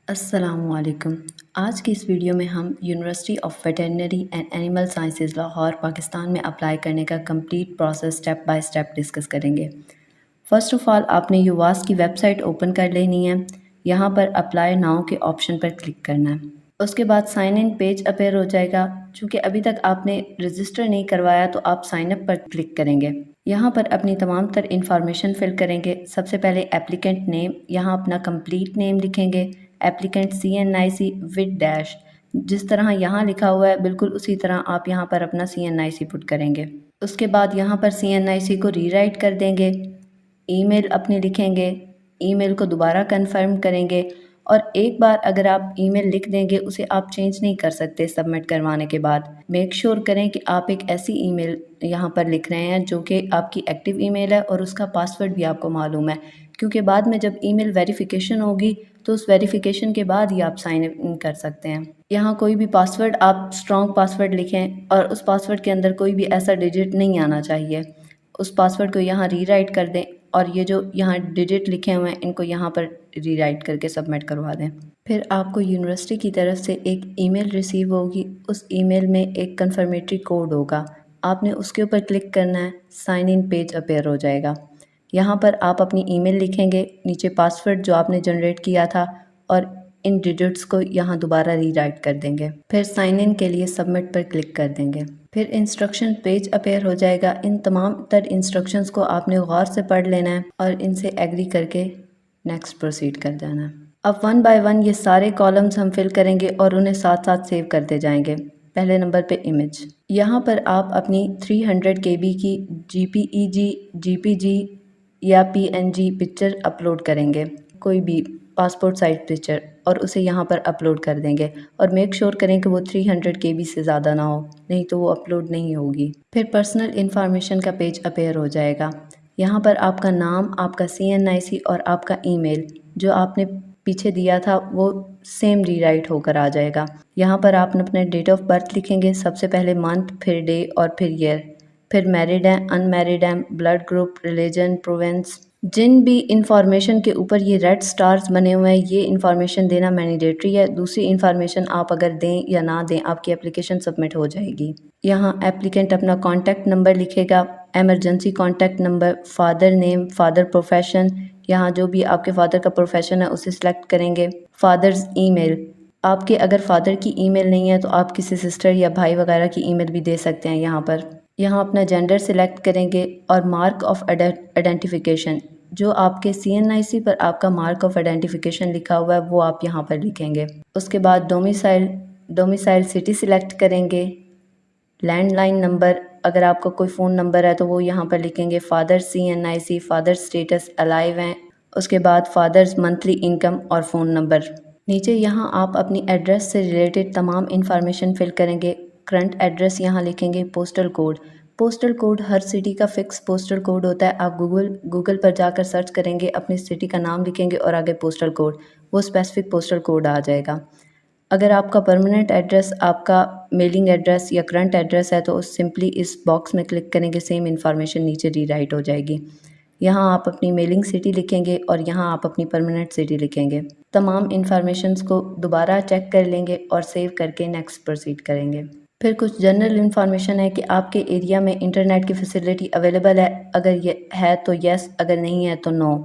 अस्सलामुअलैकुम। आज की इस वीडियो में हम university of veterinary and animal sciences Lahore Pakistan में अप्लाई करने का complete process step by step discuss करेंगे। फ़र्स्ट ऑफ़ ऑल आपने यूवास की वेबसाइट ओपन कर लेनी है। यहाँ पर अप्लाई नाउ के ऑप्शन पर क्लिक करना है। उसके बाद साइन इन पेज अपेयर हो जाएगा। चूँकि अभी तक आपने रजिस्टर नहीं करवाया तो आप साइन अप पर क्लिक करेंगे। यहाँ पर अपनी तमाम तर इंफॉर्मेशन फिल करेंगे। सबसे पहले एप्लीकेंट नेम, यहाँ अपना कंप्लीट नेम लिखेंगे। एप्लीकेंट CNIC विद डैश, जिस तरह यहाँ लिखा हुआ है बिल्कुल उसी तरह आप यहाँ पर अपना CNIC पुट करेंगे। उसके बाद यहाँ पर CNIC को रीराइट कर देंगे। ईमेल अपनी लिखेंगे, ईमेल को दोबारा कंफर्म करेंगे और एक बार अगर आप ईमेल लिख देंगे उसे आप चेंज नहीं कर सकते सबमिट करवाने के बाद। मेक श्योर करें कि आप एक ऐसी ईमेल यहाँ पर लिख रहे हैं जो कि आपकी एक्टिव ईमेल है और उसका पासवर्ड भी आपको मालूम है, क्योंकि बाद में जब ईमेल वेरिफिकेशन होगी तो उस वेरिफिकेशन के बाद ही आप साइन इन कर सकते हैं। यहाँ कोई भी पासवर्ड आप स्ट्रॉन्ग पासवर्ड लिखें और उस पासवर्ड के अंदर कोई भी ऐसा डिजिट नहीं आना चाहिए। उस पासवर्ड को यहाँ रीराइट कर दें और ये जो यहाँ डिजिट लिखे हुए हैं इनको यहाँ पर रीराइट करके सबमिट करवा दें। फिर आपको यूनिवर्सिटी की तरफ से एक ईमेल रिसीव होगी। उस ईमेल में एक कन्फर्मेटरी कोड होगा, आपने उसके ऊपर क्लिक करना है। साइन इन पेज अपेयर हो जाएगा। यहाँ पर आप अपनी ईमेल लिखेंगे, नीचे पासवर्ड जो आपने जनरेट किया था और इन डिजिट्स को यहाँ दोबारा रीराइट कर देंगे। फिर साइन इन के लिए सबमिट पर क्लिक कर देंगे। फिर इंस्ट्रक्शन पेज अपेयर हो जाएगा। इन तमाम तर इंस्ट्रक्शंस को आपने गौर से पढ़ लेना है और इनसे एग्री करके नेक्स्ट प्रोसीड कर जाना है। अब वन बाय वन ये सारे कॉलम्स हम फिल करेंगे और उन्हें साथ साथ सेव करते जाएंगे। पहले नंबर पे इमेज, यहाँ पर आप अपनी 300 KB की JPEG, JPG या PNG पिक्चर अपलोड करेंगे, कोई भी पासपोर्ट साइज पिक्चर, और उसे यहाँ पर अपलोड कर देंगे और मेक श्योर करें कि वो 300 KB से ज़्यादा ना हो, नहीं तो वो अपलोड नहीं होगी। फिर पर्सनल इन्फॉर्मेशन का पेज अपेयर हो जाएगा। यहाँ पर आपका नाम, आपका CNIC और आपका ईमेल जो आपने पीछे दिया था वो सेम रीराइट होकर आ जाएगा। यहाँ पर आप अपने डेट ऑफ बर्थ लिखेंगे, सबसे पहले मंथ, फिर डे और फिर ईयर, फिर मैरिड हैं, अनमैरिड हैं, ब्लड ग्रुप, रिलीजन, प्रोवेंस। जिन भी इंफॉर्मेशन के ऊपर ये रेड स्टार्स बने हुए हैं ये इंफॉर्मेशन देना मैंडेटरी है। दूसरी इंफॉर्मेशन आप अगर दें या ना दें आपकी एप्लीकेशन सबमिट हो जाएगी। यहाँ एप्लीकेंट अपना कॉन्टैक्ट नंबर लिखेगा, emergency contact number, father name, father profession, यहाँ जो भी आपके फादर का प्रोफेशन है उसे सिलेक्ट करेंगे। फादर्स ईमेल, आपके अगर फादर की ईमेल नहीं है तो आप किसी सिस्टर या भाई वगैरह की ईमेल भी दे सकते हैं। यहाँ अपना जेंडर सिलेक्ट करेंगे और मार्क ऑफ आइडेंटिफिकेशन, जो आपके CNIC पर आपका मार्क ऑफ आइडेंटिफिकेशन लिखा हुआ है वो आप यहाँ पर लिखेंगे। उसके बाद डोमिसाइल सिटी सिलेक्ट करेंगे। लैंडलाइन नंबर, अगर आपका कोई फ़ोन नंबर है तो वो यहाँ पर लिखेंगे। Father CNIC, father status alive हैं। उसके बाद फादर्स मंथली इनकम और फ़ोन नंबर। नीचे यहाँ आप अपनी एड्रेस से रिलेटेड तमाम इंफॉर्मेशन फिल करेंगे। करंट एड्रेस यहाँ लिखेंगे। पोस्टल कोड हर सिटी का फ़िक्स पोस्टल कोड होता है। आप गूगल पर जाकर सर्च करेंगे, अपनी सिटी का नाम लिखेंगे और आगे पोस्टल कोड, वो स्पेसिफिक पोस्टल कोड आ जाएगा। अगर आपका परमानेंट एड्रेस आपका मेलिंग एड्रेस या करंट एड्रेस है तो सिंपली इस बॉक्स में क्लिक करेंगे, सेम इन्फॉर्मेशन नीचे रीराइट हो जाएगी। यहाँ आप अपनी मेलिंग सिटी लिखेंगे और यहाँ आप अपनी परमानेंट सिटी लिखेंगे। तमाम इंफॉर्मेशंस को दोबारा चेक कर लेंगे और सेव करके नेक्स्ट प्रोसीड करेंगे। फिर कुछ जनरल इन्फॉर्मेशन है कि आपके एरिया में इंटरनेट की फैसिलिटी अवेलेबल है, अगर ये है तो येस, अगर नहीं है तो नो।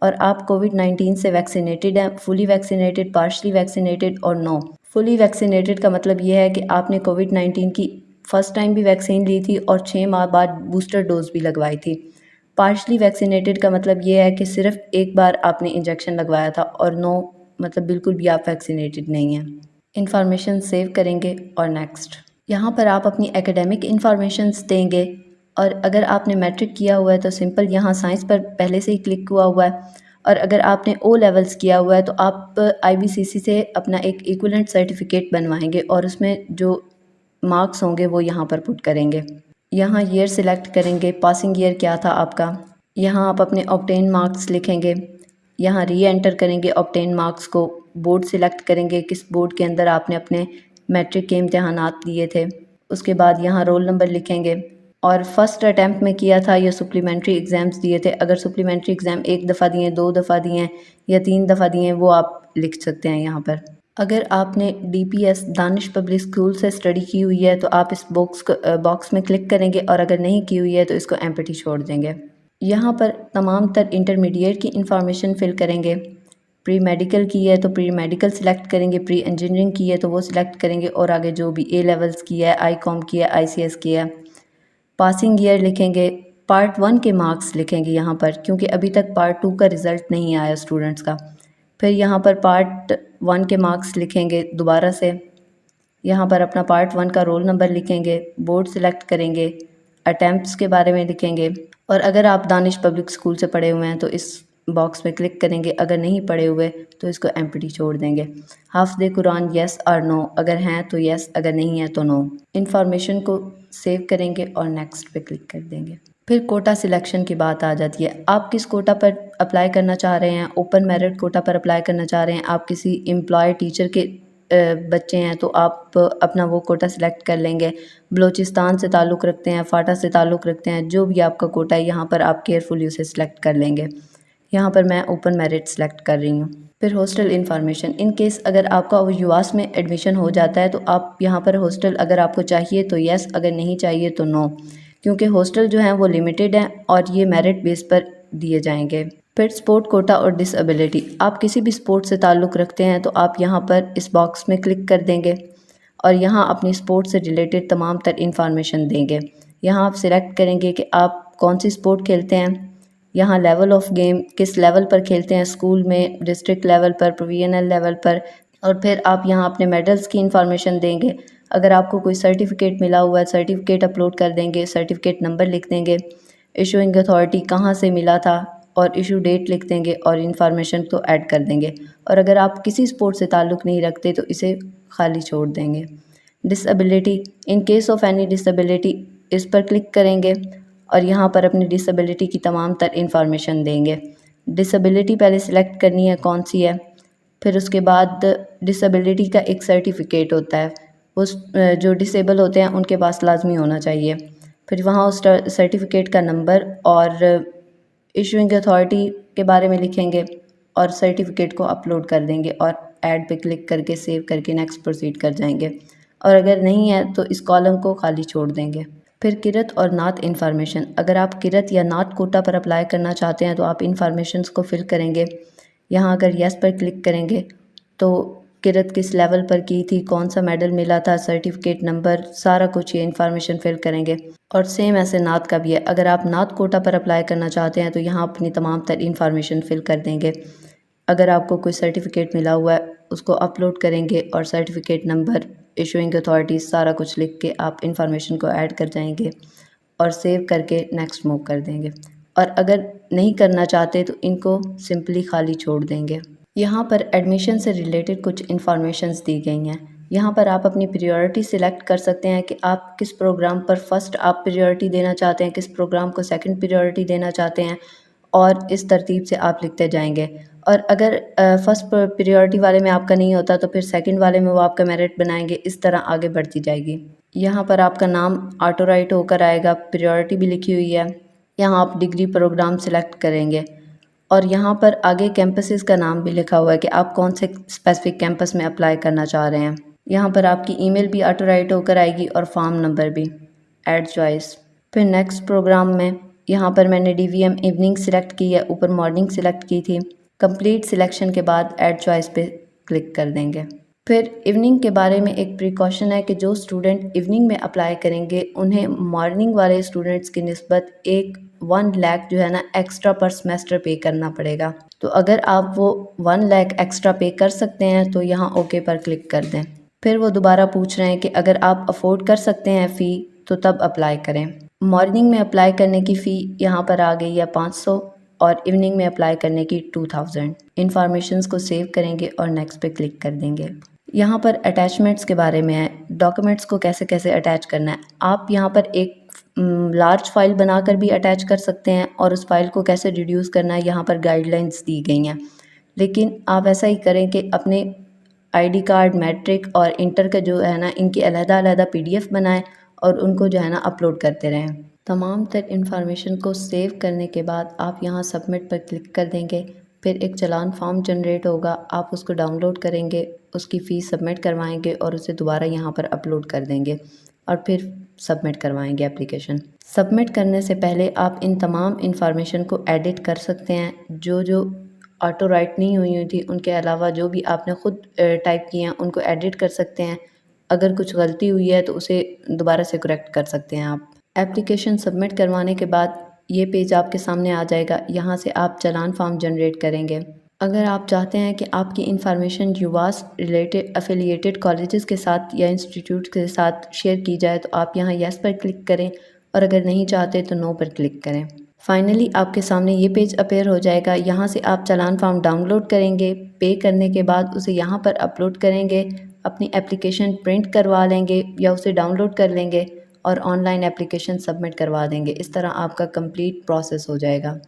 और आप कोविड-19 से वैक्सीनेटेड हैं, फुली वैक्सीनेटेड, पार्शली वैक्सीनेटेड और नो। फुली वैक्सीनेटेड का मतलब ये है कि आपने कोविड-19 की फ़र्स्ट टाइम भी वैक्सीन ली थी और 6 माह बाद बूस्टर डोज भी लगवाई थी। पार्शली वैक्सीनेटेड का मतलब ये है कि सिर्फ एक बार आपने इंजेक्शन लगवाया था, और नो मतलब बिल्कुल भी आप वैक्सीनेटेड नहीं हैं। इंफॉर्मेशन सेव करेंगे और नेक्स्ट। यहाँ पर आप अपनी एकेडमिक इंफॉर्मेशंस देंगे और अगर आपने मैट्रिक किया हुआ है तो सिंपल यहाँ साइंस पर पहले से ही क्लिक हुआ हुआ है, और अगर आपने O लेवल्स किया हुआ है तो आप IBCC से अपना एक इक्विवेलेंट सर्टिफिकेट बनवाएंगे और उसमें जो मार्क्स होंगे वो यहाँ पर पुट करेंगे। यहाँ ईयर सिलेक्ट करेंगे, पासिंग ईयर क्या था आपका। यहाँ आप अपने ऑब्टेन मार्क्स लिखेंगे। यहाँ री एंटर करेंगे ऑब्टेन मार्क्स को। बोर्ड सिलेक्ट करेंगे, किस बोर्ड के अंदर आपने अपने मैट्रिक के इम्तहानात दिए थे। उसके बाद यहाँ रोल नंबर लिखेंगे। और फर्स्ट अटैम्प्ट में किया था या सप्लीमेंट्री एग्ज़ाम्स दिए थे। अगर सप्लीमेंट्री एग्ज़ाम 1 दफ़ा दिए, 2 दफ़ा दिए या 3 दफ़ा दिए, वो आप लिख सकते हैं यहाँ पर। अगर आपने DPS दानिश पब्लिक स्कूल से स्टडी की हुई है तो आप इस बॉक्स में क्लिक करेंगे, और अगर नहीं की हुई है तो इसको एम्प्टी छोड़ देंगे। यहाँ पर तमाम तर इंटरमीडिएट की इंफॉर्मेशन फिल करेंगे। प्री मेडिकल की है तो प्री मेडिकल सिलेक्ट करेंगे, प्री इंजीनियरिंग की है तो वो सिलेक्ट करेंगे, और आगे जो भी A लेवल्स की है, ICOM की है, ICS की है। पासिंग ईयर लिखेंगे, पार्ट 1 के मार्क्स लिखेंगे यहाँ पर, क्योंकि अभी तक पार्ट 2 का रिज़ल्ट नहीं आया स्टूडेंट्स का। फिर यहाँ पर पार्ट 1 के मार्क्स लिखेंगे दोबारा से। यहाँ पर अपना पार्ट 1 का रोल नंबर लिखेंगे, बोर्ड सिलेक्ट करेंगे, अटैम्प्ट्स के बारे में लिखेंगे, और अगर आप दानिश पब्लिक स्कूल से पढ़े हुए हैं तो इस बॉक्स में क्लिक करेंगे। अगर नहीं पढ़े हुए तो इसको एम्प्टी छोड़ देंगे। हाफ़िज़ कुरान येस और नो, अगर हैं तो येस, अगर नहीं है तो नो। इन्फॉर्मेशन को सेव करेंगे और नेक्स्ट पे क्लिक कर देंगे। फिर कोटा सिलेक्शन की बात आ जाती है। आप किस कोटा पर अप्लाई करना चाह रहे हैं? ओपन मेरिट कोटा पर अप्लाई करना चाह रहे हैं, आप किसी एम्प्लॉय टीचर के बच्चे हैं तो आप अपना वो कोटा सिलेक्ट कर लेंगे। बलूचिस्तान से ताल्लुक़ रखते हैं, फाटा से ताल्लुक़ रखते हैं, जो भी आपका कोटा है यहाँ पर आप केयरफुली उसे सिलेक्ट कर लेंगे। यहाँ पर मैं ओपन मेरिट सिलेक्ट कर रही हूँ। फिर हॉस्टल इन्फॉर्मेशन, इन केस अगर आपका UAS में एडमिशन हो जाता है तो आप यहाँ पर हॉस्टल अगर आपको चाहिए तो येस, अगर नहीं चाहिए तो नो, क्योंकि हॉस्टल जो हैं वो लिमिटेड हैं और ये मेरिट बेस पर दिए जाएंगे। फिर स्पोर्ट कोटा और डिसेबिलिटी, आप किसी भी स्पोर्ट से ताल्लुक़ रखते हैं तो आप यहाँ पर इस बॉक्स में क्लिक कर देंगे और यहाँ अपनी स्पोर्ट से रिलेटेड तमाम तर इंफॉर्मेशन देंगे। यहाँ आप सिलेक्ट करेंगे कि आप कौन सी स्पोर्ट खेलते हैं, यहाँ लेवल ऑफ गेम किस लेवल पर खेलते हैं, स्कूल में, डिस्ट्रिक्ट लेवल पर, प्रोविजनल लेवल पर, और फिर आप यहाँ अपने मेडल्स की इंफॉर्मेशन देंगे। अगर आपको कोई सर्टिफिकेट मिला हुआ है, सर्टिफिकेट अपलोड कर देंगे, सर्टिफिकेट नंबर लिख देंगे, इशूइंग अथॉरिटी कहाँ से मिला था और इशू डेट लिख देंगे और इन्फॉर्मेशन को ऐड कर देंगे। और अगर आप किसी स्पोर्ट से ताल्लुक़ नहीं रखते तो इसे खाली छोड़ देंगे। Disability, in case of any disability, इस पर क्लिक करेंगे और यहाँ पर अपनी डिसेबिलिटी की तमाम तर इंफॉर्मेशन देंगे। डिसेबिलिटी पहले सिलेक्ट करनी है कौन सी है, फिर उसके बाद डिसेबिलिटी का एक सर्टिफिकेट होता है, उस जो डिसेबल होते हैं उनके पास लाजमी होना चाहिए। फिर वहाँ उस सर्टिफिकेट का नंबर और इशूइंग अथॉरिटी के बारे में लिखेंगे और सर्टिफिकेट को अपलोड कर देंगे और ऐड पे क्लिक करके सेव करके नेक्स्ट प्रोसीड कर जाएंगे। और अगर नहीं है तो इस कॉलम को खाली छोड़ देंगे। फिर किरत और नात इन्फॉर्मेशन, अगर आप किरत या नात कोटा पर अप्लाई करना चाहते हैं तो आप इन्फॉर्मेशंस को फिल करेंगे। यहाँ अगर येस पर क्लिक करेंगे तो किरत किस लेवल पर की थी, कौन सा मेडल मिला था, सर्टिफिकेट नंबर, सारा कुछ ये इन्फॉर्मेशन फिल करेंगे। और सेम ऐसे नात का भी है, अगर आप नात कोटा पर अप्लाई करना चाहते हैं तो यहाँ अपनी तमाम तर इन्फॉर्मेशन फिल कर देंगे। अगर आपको कोई सर्टिफिकेट मिला हुआ है उसको अपलोड करेंगे और सर्टिफिकेट नंबर, इशूइंग अथॉरिटीज़, सारा कुछ लिख के आप इन्फॉर्मेशन को ऐड कर जाएंगे और सेव करके नेक्स्ट मूव कर देंगे। और अगर नहीं करना चाहते तो इनको सिंपली खाली छोड़ देंगे। यहाँ पर एडमिशन से रिलेटेड कुछ इन्फॉर्मेशंस दी गई हैं। यहाँ पर आप अपनी प्रायोरिटी सिलेक्ट कर सकते हैं कि आप किस प्रोग्राम पर फर्स्ट आप प्रायोरिटी देना चाहते हैं, किस प्रोग्राम को सेकंड प्रायोरिटी देना चाहते हैं, और इस तरतीब से आप लिखते जाएंगे। और अगर फर्स्ट प्रायोरिटी वाले में आपका नहीं होता तो फिर सेकंड वाले में वो आपका मेरिट बनाएंगे, इस तरह आगे बढ़ती जाएगी। यहाँ पर आपका नाम ऑटो राइट होकर आएगा, प्रायोरिटी भी लिखी हुई है। यहाँ आप डिग्री प्रोग्राम सिलेक्ट करेंगे और यहाँ पर आगे कैंपसेस का नाम भी लिखा हुआ है कि आप कौन से स्पेसिफिक कैंपस में अप्लाई करना चाह रहे हैं। यहाँ पर आपकी ईमेल भी ऑटो राइट होकर आएगी और फॉर्म नंबर भी, ऐड चॉइस। फिर नेक्स्ट प्रोग्राम में यहाँ पर मैंने DVM इवनिंग सिलेक्ट की है, ऊपर मॉर्निंग सिलेक्ट की थी। कंप्लीट सिलेक्शन के बाद ऐड चॉइस पे क्लिक कर देंगे। फिर इवनिंग के बारे में एक प्रिकॉशन है कि जो स्टूडेंट इवनिंग में अप्लाई करेंगे उन्हें मॉर्निंग वाले स्टूडेंट्स की निस्बत 1 लाख जो है ना एक्स्ट्रा पर सेमेस्टर पे करना पड़ेगा। तो अगर आप वो 1 लाख एक्स्ट्रा पे कर सकते हैं तो यहाँ ओके पर क्लिक कर दें। फिर वो दोबारा पूछ रहे हैं कि अगर आप अफोर्ड कर सकते हैं फ़ी तो तब अप्लाई करें। मॉर्निंग में अप्लाई करने की फ़ी यहाँ पर आ गई है 500 और इवनिंग में अप्लाई करने की 2000। इन्फॉर्मेशंस को सेव करेंगे और नेक्स्ट पे क्लिक कर देंगे। यहाँ पर अटैचमेंट्स के बारे में है, डॉक्यूमेंट्स को कैसे कैसे अटैच करना है। आप यहाँ पर एक लार्ज फाइल बनाकर भी अटैच कर सकते हैं और उस फाइल को कैसे रिड्यूस करना है यहाँ पर गाइडलाइंस दी गई हैं। लेकिन आप ऐसा ही करें कि अपने ID कार्ड, मैट्रिक और इंटर का जो है ना इनकी अलग-अलग PDF बनाएं और उनको जो है ना अपलोड करते रहें। तमाम तर इन्फॉर्मेशन को सेव करने के बाद आप यहाँ सबमिट पर क्लिक कर देंगे। फिर एक चालान फॉर्म जनरेट होगा, आप उसको डाउनलोड करेंगे, उसकी फ़ीस सबमिट करवाएंगे और उसे दोबारा यहाँ पर अपलोड कर देंगे और फिर सबमिट करवाएंगे एप्लीकेशन। सबमिट करने से पहले आप इन तमाम इन्फॉर्मेशन को एडिट कर सकते हैं। जो जो ऑटो राइट नहीं हुई थी उनके अलावा जो भी आपने ख़ुद टाइप किए हैं उनको एडिट कर सकते हैं। अगर कुछ गलती हुई है तो उसे दोबारा से करेक्ट कर सकते हैं आप। एप्लीकेशन सबमिट करवाने के बाद ये पेज आपके सामने आ जाएगा। यहाँ से आप चालान फॉर्म जनरेट करेंगे। अगर आप चाहते हैं कि आपकी इन्फॉर्मेशन यूवास रिलेटेड एफिलिएटेड कॉलेजेस के साथ या इंस्टीट्यूट के साथ शेयर की जाए तो आप यहाँ येस पर क्लिक करें और अगर नहीं चाहते तो नो पर क्लिक करें। फाइनली आपके सामने ये पेज अपेयर हो जाएगा। यहाँ से आप चालान फॉर्म डाउनलोड करेंगे, पे करने के बाद उसे यहाँ पर अपलोड करेंगे, अपनी एप्लीकेशन प्रिंट करवा लेंगे या उसे डाउनलोड कर लेंगे और ऑनलाइन एप्लीकेशन सबमिट करवा देंगे। इस तरह आपका कंप्लीट प्रोसेस हो जाएगा।